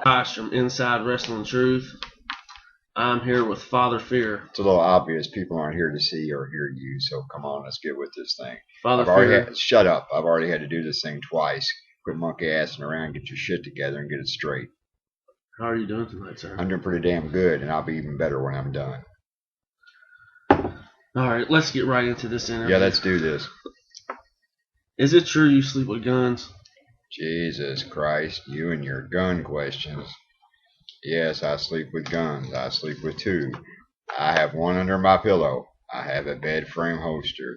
Josh from Inside Wrestling Truth. I'm here with Father Fear. It's a little obvious people aren't here to see or hear you, so come on, let's get with this thing. Father Fear. Shut up. I've already had to do this thing twice. Quit monkey assing around, get your shit together, and get it straight. How are you doing tonight, sir? I'm doing pretty damn good, and I'll be even better when I'm done. All right, let's get right into this interview. Yeah, let's do this. Is it true you sleep with guns? Jesus Christ, you and your gun questions. Yes, I sleep with guns. I sleep with two. I have one under my pillow. I have a bed frame holster.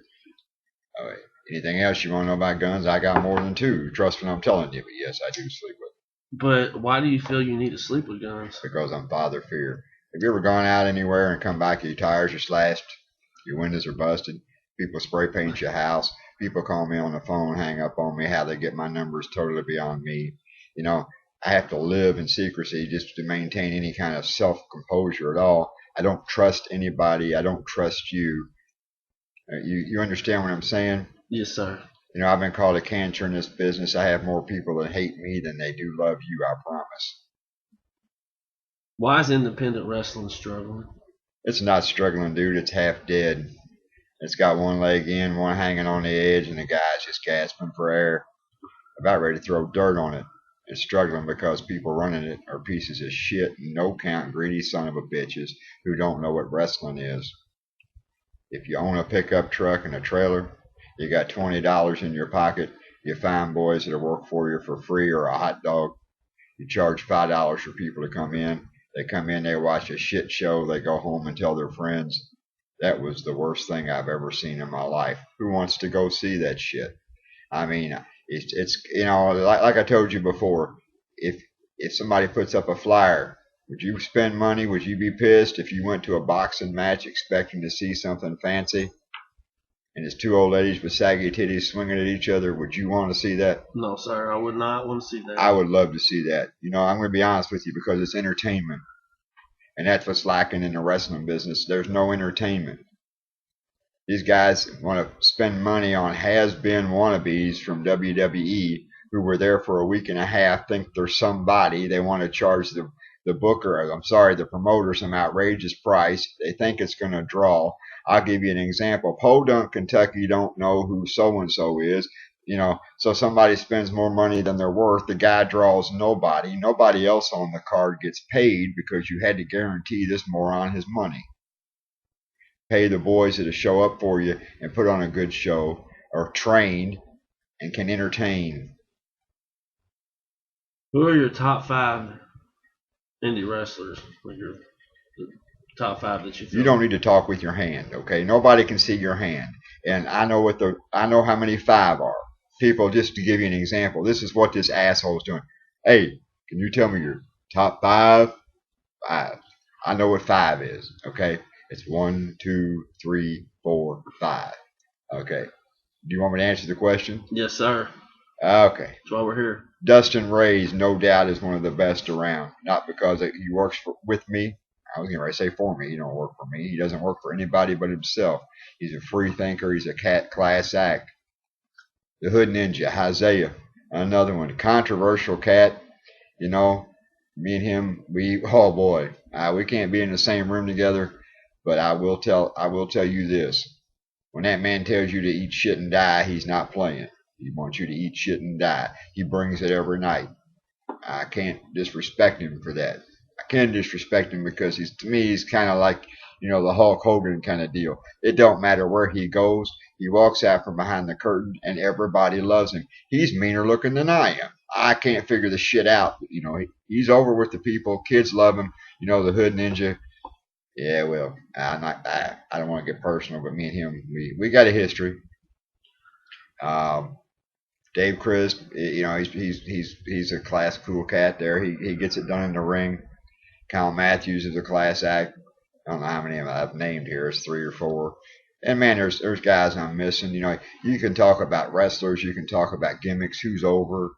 Anything else you want to know about guns? I got more than two. Trust what I'm telling you, but yes, I do sleep with them. But why do you feel you need to sleep with guns? Because I'm Father Fear. Have you ever gone out anywhere and come back, your tires are slashed, your windows are busted, people spray paint your house, people call me on the phone, hang up on me, how they get my numbers totally beyond me. You know, I have to live in secrecy just to maintain any kind of self-composure at all. I don't trust anybody. I don't trust you. You understand what I'm saying? Yes, sir. You know, I've been called a cancer in this business. I have more people that hate me than they do love you, I promise. Why is independent wrestling struggling? It's not struggling, dude. It's half dead. It's got one leg in, one hanging on the edge, and the guy's just gasping for air, about ready to throw dirt on it. It's struggling because people running it are pieces of shit, no count, greedy son of a bitches who don't know what wrestling is. If you own a pickup truck and a trailer, you got $20 in your pocket, you find boys that'll work for you for free or a hot dog. You charge $5 for people to come in. They come in, they watch a shit show, they go home and tell their friends. That was the worst thing I've ever seen in my life. Who wants to go see that shit? I mean, it's you know, like I told you before, if somebody puts up a flyer, would you spend money? Would you be pissed if you went to a boxing match expecting to see something fancy and it's two old ladies with saggy titties swinging at each other? Would you want to see that? No, sir. I would not want to see that. I would love to see that. You know, I'm going to be honest with you because it's entertainment. And that's what's lacking in the wrestling business. There's no entertainment. These guys want to spend money on has-been wannabes from WWE who were there for a week and a half, think they're somebody. They want to charge the booker, the promoter, some outrageous price. They think it's going to draw. I'll give you an example. Podunk, Kentucky don't know who so-and-so is. You know, so somebody spends more money than they're worth. The guy draws nobody. Nobody else on the card gets paid because you had to guarantee this moron his money. Pay the boys that'll show up for you and put on a good show, are trained and can entertain. Who are your top 5 indie wrestlers? Like your top 5 that you feel? You don't need to talk with your hand, okay? Nobody can see your hand, and I know how many 5 are. People, just to give you an example, this is what this asshole's doing. Hey, can you tell me your top 5? 5. I know what 5 is, okay? It's 1, 2, 3, 4, 5. Okay. Do you want me to answer the question? Yes, sir. Okay. That's why we're here. Dustin Ray's, no doubt, is one of the best around. Not because he works with me. I was going to say for me. He don't work for me. He doesn't work for anybody but himself. He's a free thinker. He's a class act. The Hood Ninja, Isaiah, another one. Controversial cat. You know, me and him, oh boy, we can't be in the same room together. But I will tell you this. When that man tells you to eat shit and die, he's not playing. He wants you to eat shit and die. He brings it every night. I can't disrespect him for that. I can disrespect him because to me, he's kind of like, you know, the Hulk Hogan kind of deal. It don't matter where he goes. He walks out from behind the curtain and everybody loves him. He's meaner looking than I am. I can't figure the shit out. You know, he's over with the people. Kids love him. You know, the Hood Ninja. Yeah, well, I don't want to get personal, but me and him, we got a history. Dave Crisp, you know, he's a class cool cat there. He gets it done in the ring. Kyle Matthews is a class act. I don't know how many of them I've named here. It's 3 or 4. And man, there's guys I'm missing. You know, you can talk about wrestlers, you can talk about gimmicks, who's over.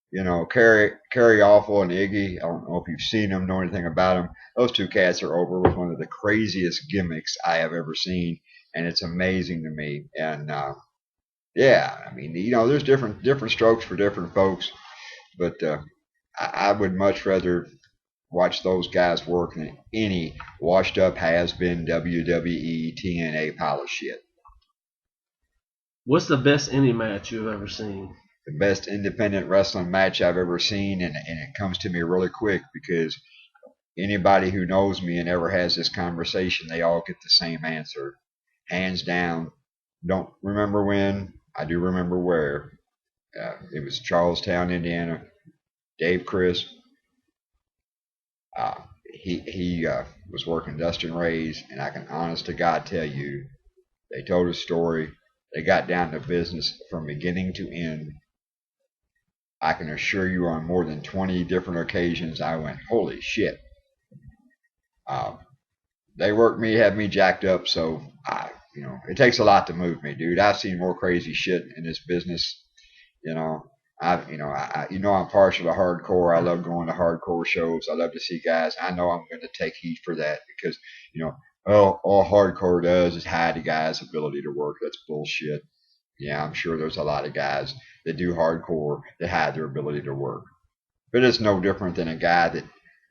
You know, Kerry Awful and Iggy, I don't know if you've seen them, know anything about them. Those two cats are over with one of the craziest gimmicks I have ever seen, and it's amazing to me. And yeah, I mean, you know, there's different strokes for different folks, but I would much rather watch those guys work than any washed up has-been WWE TNA pile of shit. What's the best indie match you've ever seen? The best independent wrestling match I've ever seen, and it comes to me really quick because anybody who knows me and ever has this conversation, they all get the same answer. Hands down. Don't remember when. I do remember where. It was Charlestown, Indiana. Dave Chris. He was working Dustin Ray's, and I can honest to God tell you, they told a story. They got down to business from beginning to end. I can assure you on more than 20 different occasions I went, holy shit. They worked me, had me jacked up, so it takes a lot to move me, dude. I've seen more crazy shit in this business. I'm partial to hardcore. I love going to hardcore shows. I love to see guys. I know I'm going to take heat for that because, all hardcore does is hide the guy's ability to work. That's bullshit. Yeah, I'm sure there's a lot of guys that do hardcore that hide their ability to work. But it's no different than a guy that,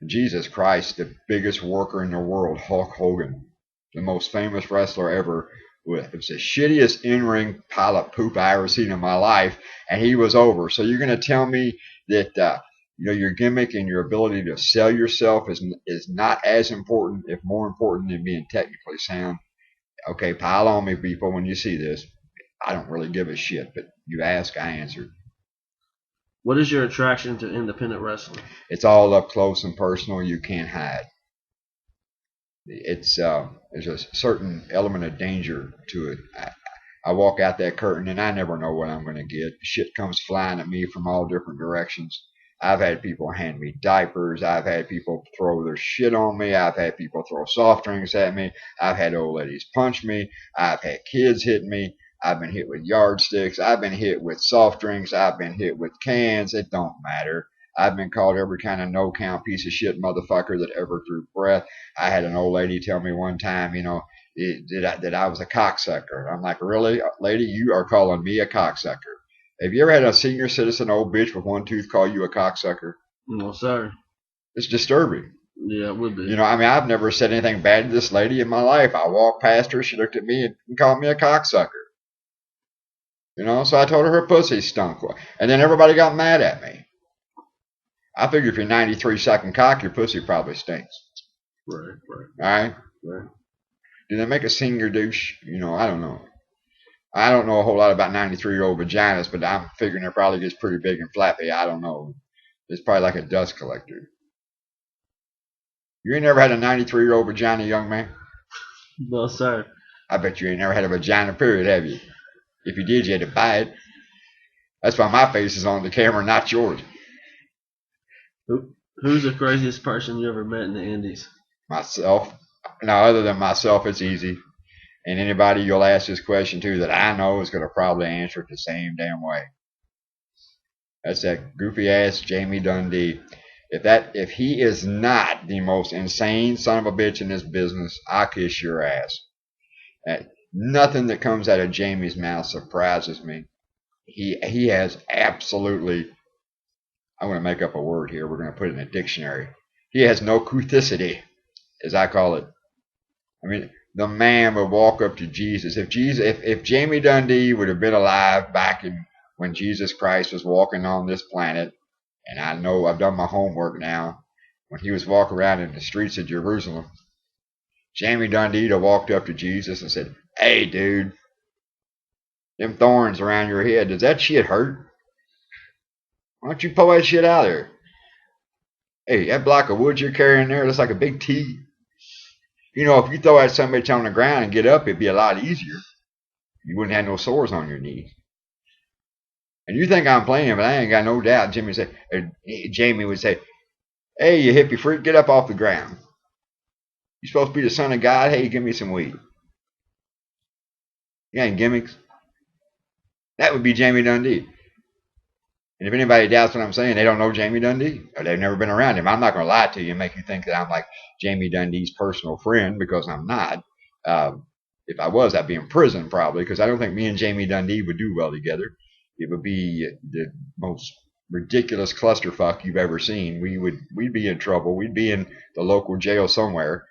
Jesus Christ, the biggest worker in the world, Hulk Hogan, the most famous wrestler ever. It was the shittiest in-ring pile of poop I ever seen in my life, and he was over. So you're going to tell me that your gimmick and your ability to sell yourself is not as important, if more important, than being technically sound? Okay, pile on me, people, when you see this. I don't really give a shit, but you ask, I answered. What is your attraction to independent wrestling? It's all up close and personal. You can't hide. There's a certain element of danger to it. I walk out that curtain and I never know what I'm going to get. Shit comes flying at me from all different directions. I've had people hand me diapers. I've had people throw their shit on me. I've had people throw soft drinks at me. I've had old ladies punch me. I've had kids hit me. I've been hit with yardsticks. I've been hit with soft drinks. I've been hit with cans. It don't matter. I've been called every kind of no-count piece of shit motherfucker that ever drew breath. I had an old lady tell me one time, that I was a cocksucker. I'm like, really, lady? You are calling me a cocksucker? Have you ever had a senior citizen old bitch with one tooth call you a cocksucker? No, sir. It's disturbing. Yeah, it would be. I've never said anything bad to this lady in my life. I walked past her. She looked at me and called me a cocksucker. So I told her her pussy stunk. And then everybody got mad at me. I figure if you're 93 sucking cock, your pussy probably stinks. Right. All right? Do they make a senior douche? I don't know. I don't know a whole lot about 93-year-old vaginas, but I'm figuring it probably gets pretty big and flappy. I don't know. It's probably like a dust collector. You ain't never had a 93-year-old vagina, young man? No, sir. I bet you ain't never had a vagina, period, have you? If you did, you had to buy it. That's why my face is on the camera, not yours. Who's the craziest person you ever met in the Indies? Myself. Now, other than myself, it's easy. And anybody you'll ask this question to that I know is going to probably answer it the same damn way. That's that goofy ass Jamie Dundee. If he is not the most insane son of a bitch in this business, I'll kiss your ass. Nothing that comes out of Jamie's mouth surprises me. He has absolutely, I'm going to make up a word here. We're going to put it in a dictionary. He has no cuthicity, as I call it. I mean, the man would walk up to Jesus. If Jamie Dundee would have been alive back when Jesus Christ was walking on this planet, and I know I've done my homework now, when he was walking around in the streets of Jerusalem, Jamie Dundee would have walked up to Jesus and said, "Hey, dude, them thorns around your head, does that shit hurt? Why don't you pull that shit out of there? Hey, that block of wood you're carrying there looks like a big T. If you throw that son of a bitch on the ground and get up, it'd be a lot easier. You wouldn't have no sores on your knees." And you think I'm playing, but I ain't got no doubt. Jamie would say, "Hey, you hippie freak, get up off the ground. You supposed to be the son of God? Hey, give me some weed." You ain't gimmicks. That would be Jamie Dundee. And if anybody doubts what I'm saying, they don't know Jamie Dundee, or they've never been around him. I'm not going to lie to you and make you think that I'm like Jamie Dundee's personal friend, because I'm not. If I was, I'd be in prison probably, because I don't think me and Jamie Dundee would do well together. It would be the most ridiculous clusterfuck you've ever seen. We'd be in trouble. We'd be in the local jail somewhere.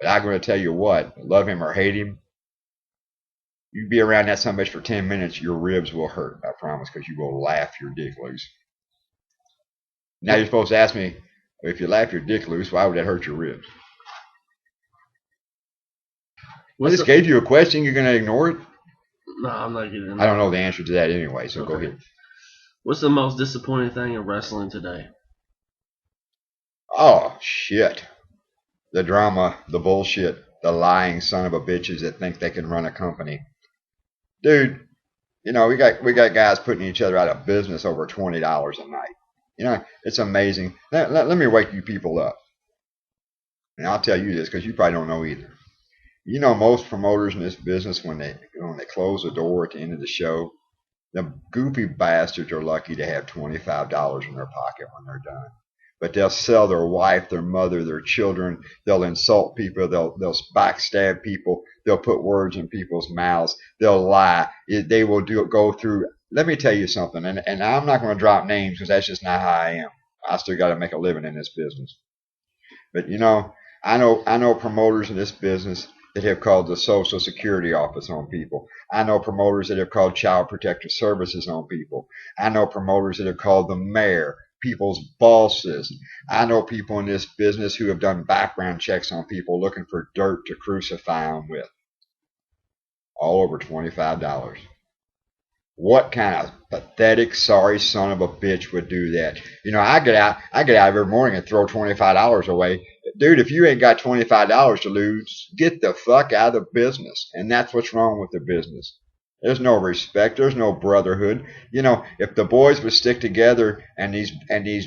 But I'm going to tell you what, love him or hate him, you be around that son of a bitch for 10 minutes, your ribs will hurt, I promise, because you will laugh your dick loose. Now you're supposed to ask me, if you laugh your dick loose, why would that hurt your ribs? I just gave you a question. You're going to ignore it? No, I'm not getting it. I don't know the answer to that anyway, so okay. Go ahead. What's the most disappointing thing in wrestling today? Oh, shit. The drama, the bullshit, the lying son of a bitches that think they can run a company. Dude, you know, we got guys putting each other out of business over $20 a night. You know, it's amazing. Let me wake you people up. And I'll tell you this because you probably don't know either. You know, most promoters in this business, when they close the door at the end of the show, the goofy bastards are lucky to have $25 in their pocket when they're done. But they'll sell their wife, their mother, their children. They'll insult people. They'll backstab people. They'll put words in people's mouths. They'll lie. They will go through. Let me tell you something, and I'm not going to drop names because that's just not how I am. I still got to make a living in this business. But you know, I know promoters in this business that have called the Social Security office on people. I know promoters that have called Child Protective Services on people. I know promoters that have called the mayor, people's bosses. I know people in this business who have done background checks on people looking for dirt to crucify them with. All over $25. What kind of pathetic, sorry son of a bitch would do that? You know, I get out every morning and throw $25 away. Dude, if you ain't got $25 to lose, get the fuck out of the business. And that's what's wrong with the business. There's no respect. There's no brotherhood. You know, if the boys would stick together and these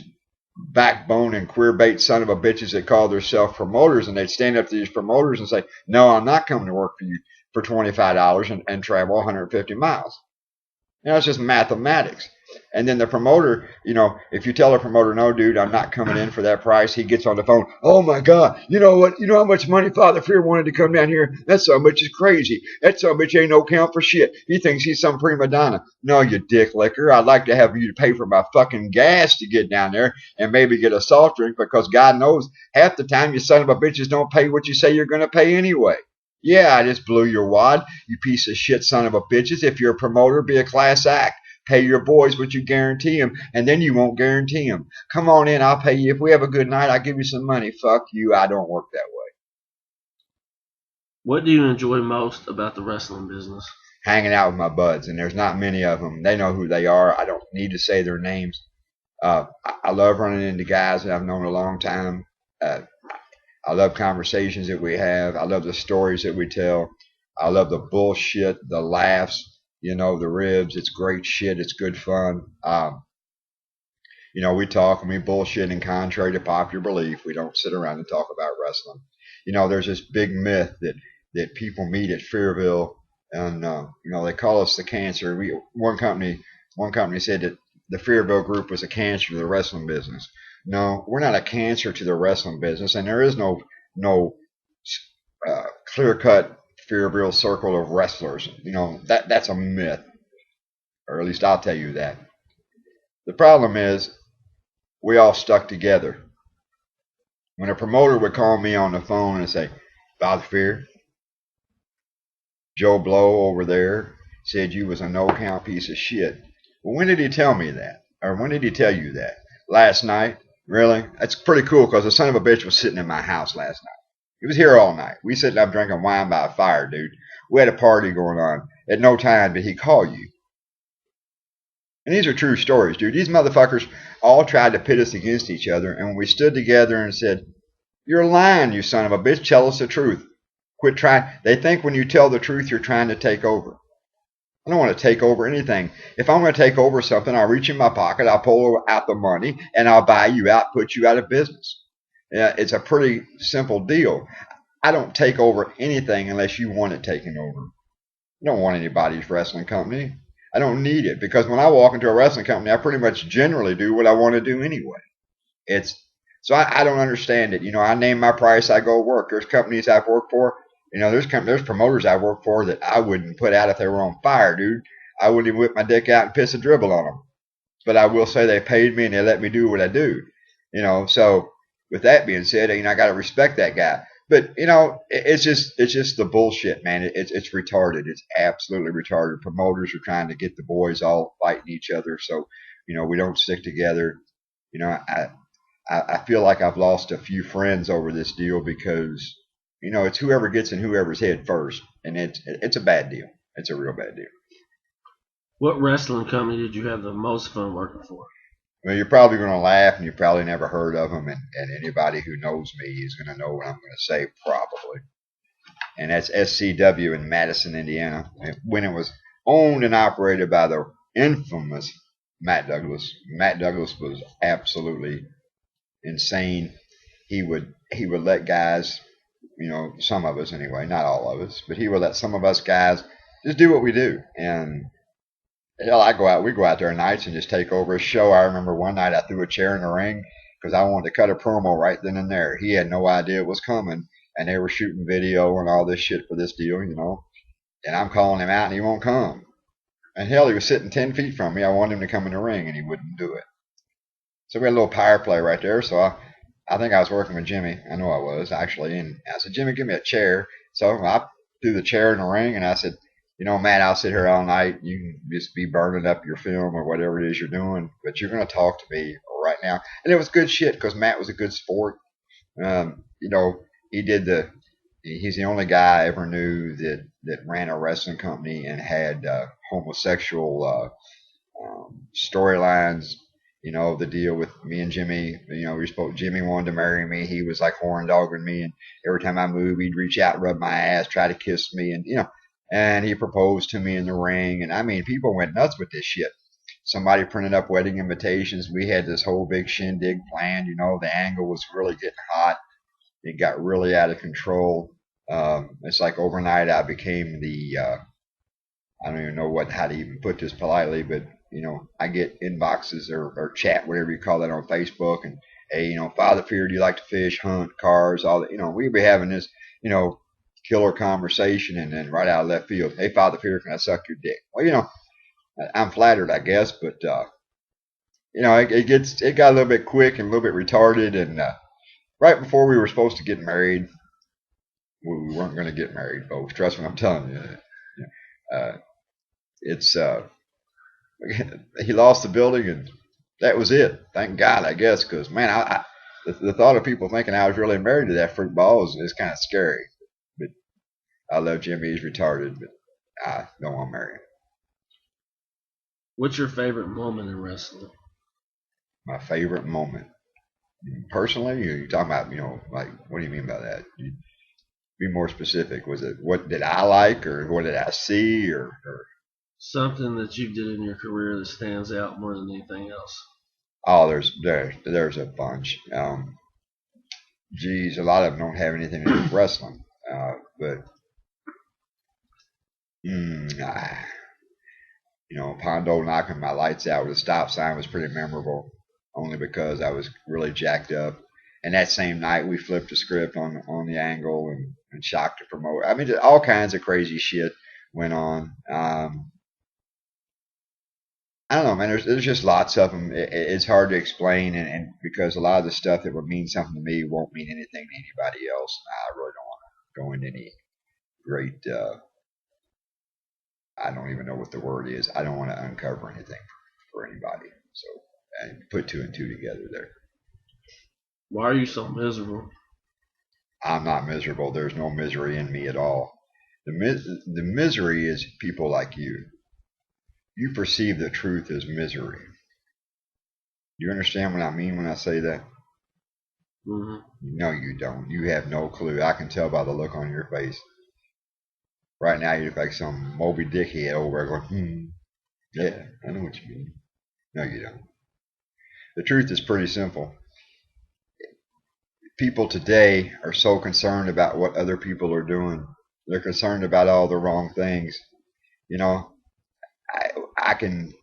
backbone and queer bait son of a bitches that call themselves promoters, and they'd stand up to these promoters and say, no, I'm not coming to work for you for $25 and travel 150 miles. You know, it's just mathematics. And then the promoter, you know, if you tell a promoter, no, dude, I'm not coming in for that price, he gets on the phone. Oh, my God. You know what? You know how much money Father Fear wanted to come down here? That son of a bitch is crazy. That son of a bitch ain't no count for shit. He thinks he's some prima donna. No, you dick licker. I'd like to have you to pay for my fucking gas to get down there and maybe get a soft drink because God knows half the time you son of a bitches don't pay what you say you're going to pay anyway. Yeah, I just blew your wad, you piece of shit son of a bitches. If you're a promoter, be a class act. Pay your boys what you guarantee them, and then you won't guarantee them. Come on in, I'll pay you. If we have a good night, I'll give you some money. Fuck you, I don't work that way. What do you enjoy most about the wrestling business? Hanging out with my buds, and there's not many of them. They know who they are. I don't need to say their names. I love running into guys that I've known a long time. I love conversations that we have. I love the stories that we tell. I love the bullshit, the laughs, you know, the ribs. It's great shit. It's good fun. You know, we talk and we bullshit, and contrary to popular belief, we don't sit around and talk about wrestling. You know, there's this big myth that people meet at Fearville, and you know, they call us the cancer. One company said that the Fearville group was a cancer to the wrestling business. No, we're not a cancer to the wrestling business, and there is no clear-cut Fearville circle of wrestlers. You know, that's a myth, or at least I'll tell you that. The problem is we all stuck together. When a promoter would call me on the phone and say, Father Fear, Joe Blow over there said you was a no-count piece of shit. Well, when did he tell me that? Or when did he tell you that? Last night? Really? That's pretty cool because the son of a bitch was sitting in my house last night. He was here all night. We sitting up drinking wine by a fire, dude. We had a party going on. At no time did he call you. And these are true stories, dude. These motherfuckers all tried to pit us against each other, and when we stood together and said, you're lying, you son of a bitch, tell us the truth. Quit trying. They think when you tell the truth, you're trying to take over. I don't want to take over anything. If I'm going to take over something, I'll reach in my pocket, I'll pull out the money, and I'll buy you out, put you out of business. It's a pretty simple deal. I don't take over anything unless you want it taken over. I don't want anybody's wrestling company. I don't need it because when I walk into a wrestling company, I pretty much generally do what I want to do anyway. So I don't understand it. You know, I name my price, I go work. There's companies I've worked for. You know, there's promoters I work for that I wouldn't put out if they were on fire, dude. I wouldn't even whip my dick out and piss a dribble on them. but I will say they paid me and they let me do what I do. So with that being said, I got to respect that guy. But it's just the bullshit, man. It's retarded. It's absolutely retarded. Promoters are trying to get the boys all fighting each other, so we don't stick together. I feel like I've lost a few friends over this deal because it's whoever gets in whoever's head first, and it's a bad deal. It's a real bad deal. What wrestling company did you have the most fun working for? Well, you're probably going to laugh, and you probably never heard of them, and anybody who knows me is going to know what I'm going to say probably. And that's SCW in Madison, Indiana. When it was owned and operated by the infamous Matt Douglas. Matt Douglas was absolutely insane. He would let guys, some of us anyway, not all of us, but he would let some of us guys just do what we do. And hell, we go out there nights and just take over a show. I remember one night I threw a chair in the ring because I wanted to cut a promo right then and there. He had no idea it was coming, and they were shooting video and all this shit for this deal, And I'm calling him out, and he won't come. And hell, he was sitting 10 feet from me. I wanted him to come in the ring, and he wouldn't do it. So we had a little power play right there. So I think I was working with Jimmy. I know I was, actually. And I said, Jimmy, give me a chair. So I threw the chair in the ring, and I said, Matt, I'll sit here all night. You can just be burning up your film or whatever it is you're doing, but you're going to talk to me right now. And it was good shit because Matt was a good sport. He's the only guy I ever knew that ran a wrestling company and had homosexual storylines. The deal with me and Jimmy. Jimmy wanted to marry me. He was like horn dogging me, and every time I moved, he'd reach out, rub my ass, try to kiss me, and he proposed to me in the ring. And I mean, people went nuts with this shit. Somebody printed up wedding invitations. We had this whole big shindig planned. The angle was really getting hot. It got really out of control. It's like overnight I became I don't even know how to even put this politely, but I get inboxes or chat, whatever you call that, on Facebook, and hey, Father Fear, do you like to fish, hunt, cars, all that? We'd be having this, killer conversation, and then right out of left field, hey, Father Fear, can I suck your dick? Well, I'm flattered, I guess, but it got a little bit quick and a little bit retarded, and right before we were supposed to get married, we weren't going to get married, folks. Trust me, I'm telling you. He lost the building, and that was it. Thank God, I guess, because man, the thought of people thinking I was really married to that freak ball is kind of scary. But I love Jimmy. He's retarded, but I don't want to marry him. What's your favorite moment in wrestling? My favorite moment, personally, you're talking about, like, what do you mean by that? Be more specific. Was it what did I like, or what did I see, or something that you did in your career that stands out more than anything else? Oh, there's a bunch. A lot of them don't have anything to do with wrestling. But Pondo knocking my lights out with a stop sign was pretty memorable, only because I was really jacked up. And that same night, we flipped the script on the angle and shocked the promoter. I mean, all kinds of crazy shit went on. I don't know, man. There's just lots of them. It's hard to explain, and because a lot of the stuff that would mean something to me won't mean anything to anybody else. I really don't want to go into any great. I don't even know what the word is. I don't want to uncover anything for anybody. So and put two and two together there. Why are you so miserable? I'm not miserable. There's no misery in me at all. The misery is people like you. You perceive the truth as misery. You understand what I mean when I say that? Mm-hmm. No, you don't. You have no clue. I can tell by the look on your face. Right now, you look like some Moby Dick head over there going, yeah, I know what you mean. No, you don't. The truth is pretty simple. People today are so concerned about what other people are doing. They're concerned about all the wrong things. I can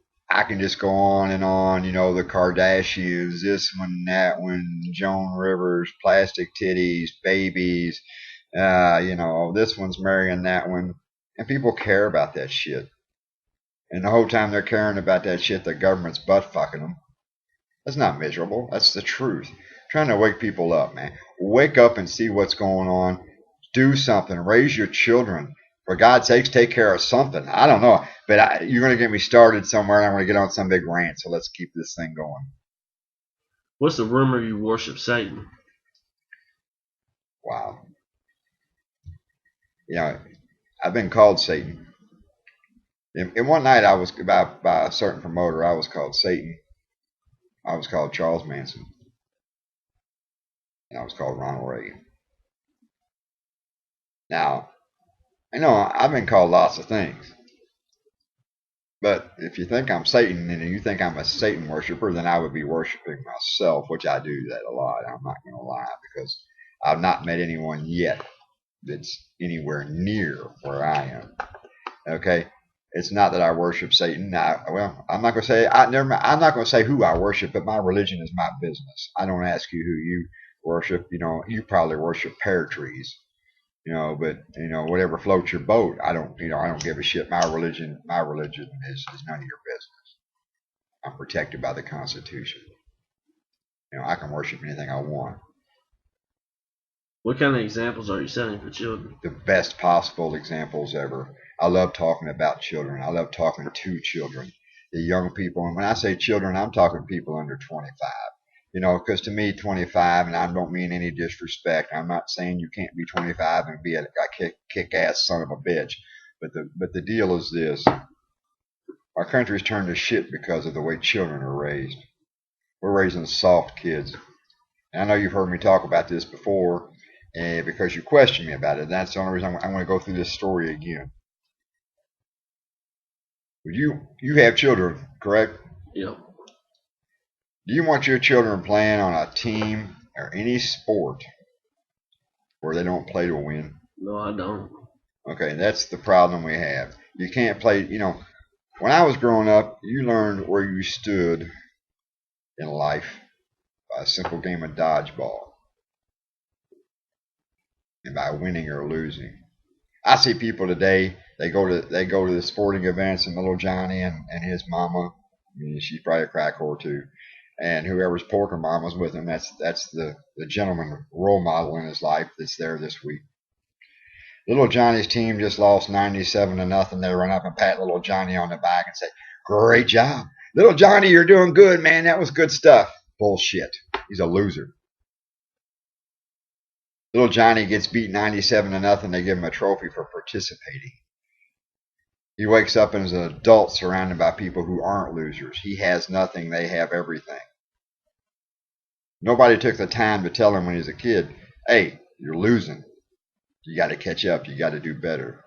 just go on and on. The Kardashians, this one, that one, Joan Rivers, plastic titties, babies. This one's marrying that one, and people care about that shit. And the whole time they're caring about that shit, the government's butt fucking them. That's not miserable. That's the truth. Trying to wake people up, man. Wake up and see what's going on. Do something. Raise your children. For God's sakes, take care of something. I don't know. But you're going to get me started somewhere, and I'm going to get on some big rant. So let's keep this thing going. What's the rumor you worship Satan? Wow. Yeah, I've been called Satan. And one night I was by a certain promoter. I was called Satan. I was called Charles Manson. And I was called Ronald Reagan. Now, I know I've been called lots of things. But if you think I'm Satan and you think I'm a Satan worshiper, then I would be worshiping myself, which I do that a lot. I'm not going to lie, because I've not met anyone yet that's anywhere near where I am. Okay? It's not that I worship Satan. I'm not going to say I'm not going to say who I worship, but my religion is my business. I don't ask you who you worship. You probably worship pear trees. But whatever floats your boat. I don't give a shit. My religion is none of your business. I'm protected by the Constitution. I can worship anything I want. What kind of examples are you setting for children? The best possible examples ever. I love talking about children. I love talking to children, the young people. And when I say children, I'm talking people under 25. Because to me, 25, and I don't mean any disrespect. I'm not saying you can't be 25 and be a kick-ass son of a bitch. But the deal is this. Our country's turned to shit because of the way children are raised. We're raising soft kids. And I know you've heard me talk about this before because you questioned me about it. That's the only reason I'm going to go through this story again. You have children, correct? Yep. Do you want your children playing on a team or any sport where they don't play to win? No, I don't. Okay, that's the problem we have. You can't play, when I was growing up, you learned where you stood in life by a simple game of dodgeball and by winning or losing. I see people today, they go to the sporting events, and little Johnny and his mama, she's probably a crack whore too, and whoever's porker mama's with him, that's the gentleman role model in his life that's there this week. Little Johnny's team just lost 97-0. They run up and pat little Johnny on the back and say, "Great job. Little Johnny, you're doing good, man. That was good stuff." Bullshit. He's a loser. Little Johnny gets beat 97-0. They give him a trophy for participating. He wakes up as an adult surrounded by people who aren't losers. He has nothing. They have everything. Nobody took the time to tell him when he was a kid, "Hey, you're losing. You got to catch up. You got to do better."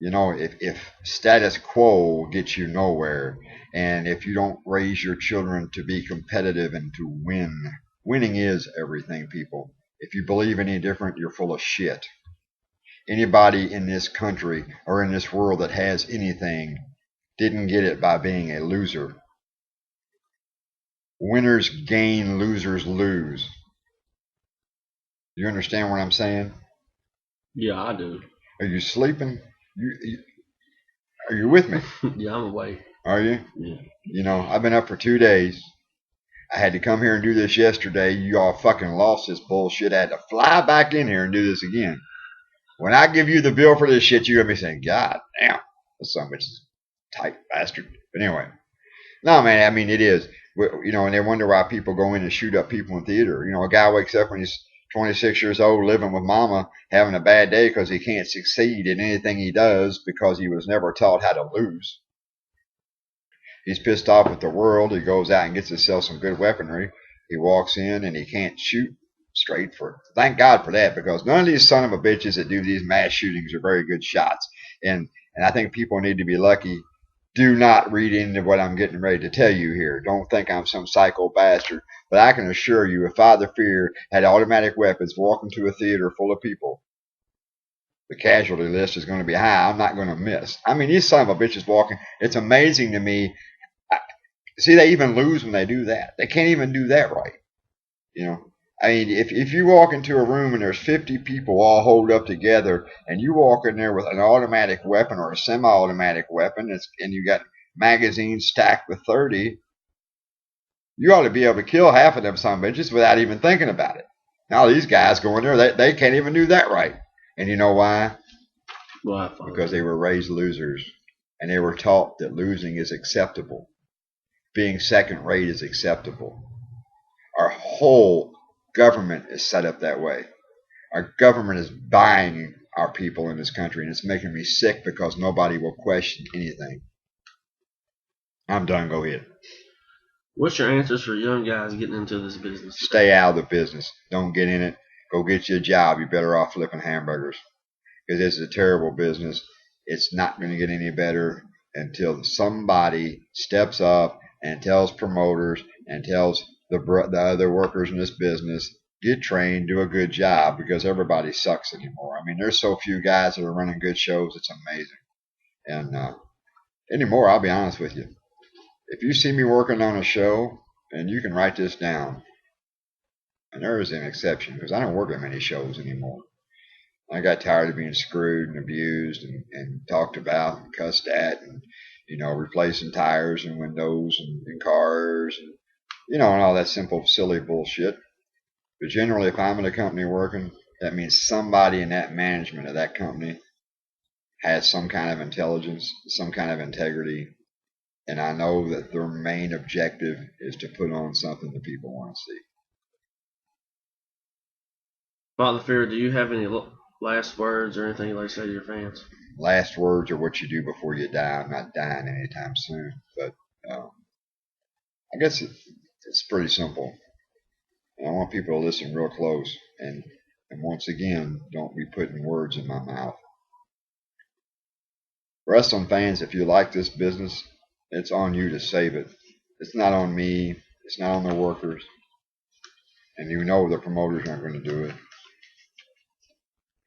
If status quo gets you nowhere, and if you don't raise your children to be competitive and to win, winning is everything, people. If you believe any different, you're full of shit. Anybody in this country or in this world that has anything didn't get it by being a loser. Winners gain, losers lose. You understand what I'm saying? Yeah, I do. Are you sleeping? Are you with me? Yeah, I'm awake. Are you? Yeah. I've been up for 2 days. I had to come here and do this yesterday. You all fucking lost this bullshit. I had to fly back in here and do this again. When I give you the bill for this shit, you're going to be saying, "God damn, this son of a bitch is a tight bastard." But anyway. No, man, I mean, it is. And they wonder why people go in and shoot up people in theater. A guy wakes up when he's 26 years old, living with mama, having a bad day because he can't succeed in anything he does because he was never taught how to lose. He's pissed off at the world. He goes out and gets himself some good weaponry. He walks in and he can't shoot straight for. Thank God for that, because none of these son of a bitches that do these mass shootings are very good shots. And I think people need to be lucky. Do not read into what I'm getting ready to tell you here. Don't think I'm some psycho bastard. But I can assure you, if Father Fear had automatic weapons walking to a theater full of people, the casualty list is going to be high. I'm not going to miss. I mean, these son of a bitches walking. It's amazing to me. See, they even lose when they do that. They can't even do that right. I mean, if you walk into a room and there's 50 people all holed up together, and you walk in there with an automatic weapon or a semi-automatic weapon, and you got magazines stacked with 30, you ought to be able to kill half of them son of bitches without even thinking about it. Now these guys go in there, they can't even do that right. And you know why? Well, because they were raised losers, and they were taught that losing is acceptable. Being second rate is acceptable. Our whole government is set up that way. Our government is buying our people in this country, and it's making me sick because nobody will question anything. I'm done. Go ahead. What's your answers for young guys getting into this business? Stay out of the business. Don't get in it. Go get you a job. You're better off flipping hamburgers, because this is a terrible business. It's not going to get any better until somebody steps up and tells promoters and tells the other workers in this business, get trained, do a good job, because everybody sucks anymore. I mean, there's so few guys that are running good shows. It's amazing. And anymore, I'll be honest with you. If you see me working on a show, and you can write this down, and there is an exception, because I don't work that many shows anymore. I got tired of being screwed and abused and talked about and cussed at, and replacing tires and windows and cars, and all that simple silly bullshit. But generally, if I'm in a company working, that means somebody in that management of that company has some kind of intelligence, some kind of integrity, and I know that their main objective is to put on something that people want to see. Father Fear, do you have any last words or anything you'd like to say to your fans? Last words are what you do before you die. I'm not dying anytime soon, but I guess it's pretty simple. And I want people to listen real close, and once again, don't be putting words in my mouth. Wrestling fans, if you like this business, it's on you to save it. It's not on me. It's not on the workers. And the promoters aren't going to do it.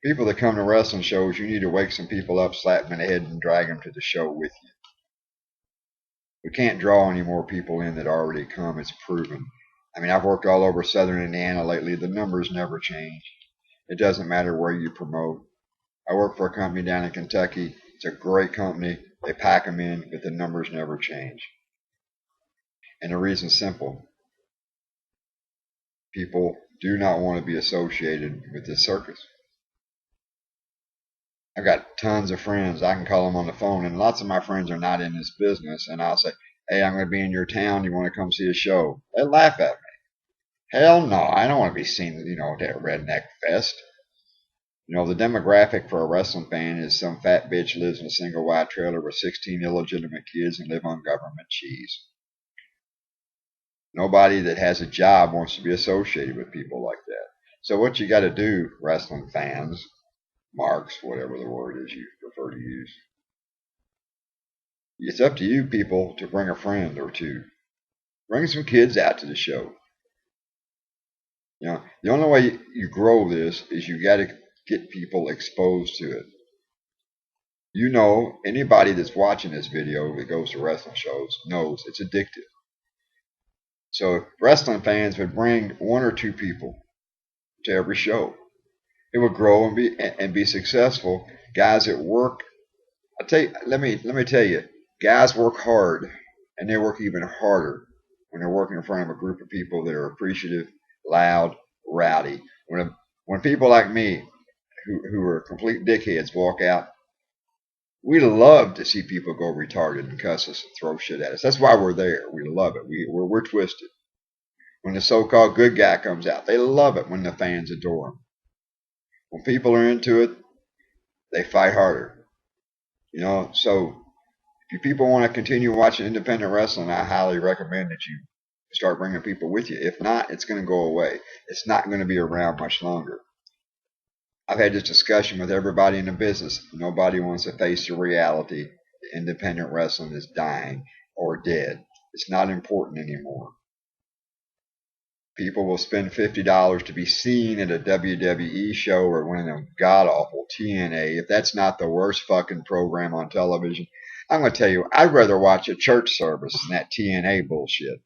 People that come to wrestling shows, you need to wake some people up, slap them in the head, and drag them to the show with you. We can't draw any more people in that already come. It's proven. I mean, I've worked all over southern Indiana lately. The numbers never change. It doesn't matter where you promote. I work for a company down in Kentucky. It's a great company. They pack them in, but the numbers never change. And the reason's simple. People do not want to be associated with this circus. I've got tons of friends. I can call them on the phone, and lots of my friends are not in this business. And I'll say, hey, I'm going to be in your town. You want to come see a show? They laugh at me. Hell no, I don't want to be seen, at that redneck fest. The demographic for a wrestling fan is some fat bitch lives in a single wide trailer with 16 illegitimate kids and live on government cheese. Nobody that has a job wants to be associated with people like that. So what you got to do, wrestling fans, marks, whatever the word is you prefer to use, it's up to you people to bring a friend or two. Bring some kids out to the show. The only way you grow this is you got to get people exposed to it. Anybody that's watching this video that goes to wrestling shows knows it's addictive. So if wrestling fans would bring one or two people to every show, it would grow and be successful. Guys at work, let me tell you, guys work hard, and they work even harder when they're working in front of a group of people that are appreciative, loud, rowdy. When people like me, who are complete dickheads, walk out, we love to see people go retarded and cuss us and throw shit at us. That's why we're there. We love it. We're twisted. When the so-called good guy comes out, they love it when the fans adore him. When people are into it, they fight harder. So if you people want to continue watching independent wrestling, I highly recommend that you start bringing people with you. If not, it's going to go away. It's not going to be around much longer. I've had this discussion with everybody in the business. Nobody wants to face the reality that independent wrestling is dying or dead. It's not important anymore. People will spend $50 to be seen at a WWE show or one of them god-awful TNA. If that's not the worst fucking program on television, I'm going to tell you, I'd rather watch a church service than that TNA bullshit.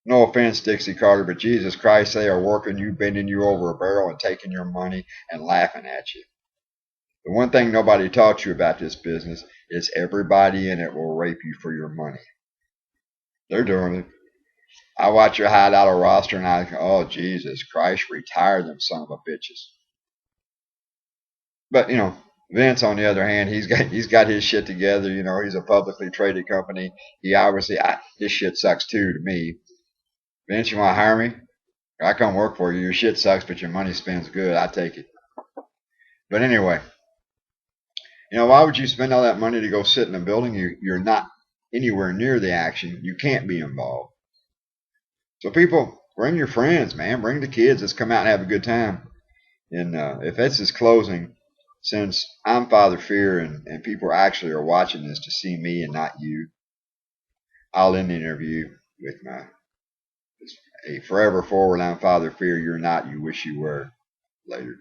No offense, Dixie Carter, but Jesus Christ, they are working you, bending you over a barrel and taking your money and laughing at you. The one thing nobody taught you about this business is everybody in it will rape you for your money. They're doing it. I watch your hideout roster and I think, oh, Jesus Christ, retire them son of a bitches. But, Vince, on the other hand, he's got his shit together. He's a publicly traded company. He obviously, this shit sucks too to me. Vince, you want to hire me? I come work for you. Your shit sucks, but your money spends good. I take it. But anyway, why would you spend all that money to go sit in a building? You're not anywhere near the action. You can't be involved. So people, bring your friends, man. Bring the kids. Let's come out and have a good time. And if this is closing, since I'm Father Fear and people actually are watching this to see me and not you, I'll end the interview with a forever forward. I'm Father Fear. You're not. You wish you were. Later.